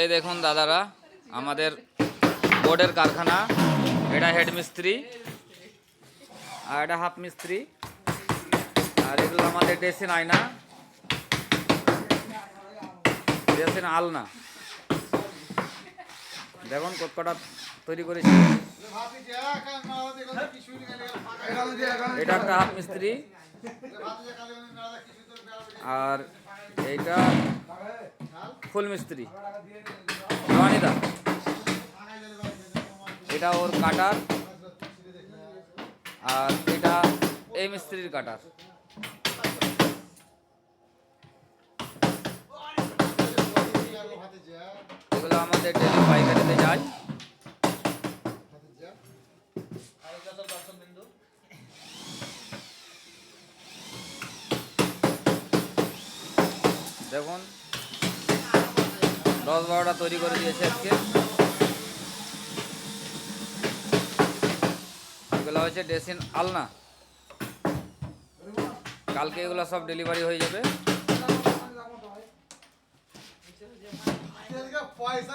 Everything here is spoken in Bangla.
এই দেখুন দাদারা, আমাদের বোর্ডের কারখানা। এটা হেড মিস্ত্রি আর এটা হাফ মিস্ত্রি। আর এগুলো আমাদের ড্রেসিং আয়না, ড্রেসিং আলনা। দেখুন কতটা তৈরি করেছি। এটা একটা হাফ মিস্ত্রি আর এইটা ফুল মিস্ত্রি রনিদা। এটা ওর কাটার আর এটা এই মিস্ত্রির কাটার। এগুলো আমাদের ডেলি পাইকারিতে যায়। দেখুন 10-12টা তৈরি করে দিয়েছে আজকে। এগুলো হচ্ছে ড্রেসিং আলনা। কালকে এগুলো সব ডেলিভারি হয়ে যাবে। পয়সা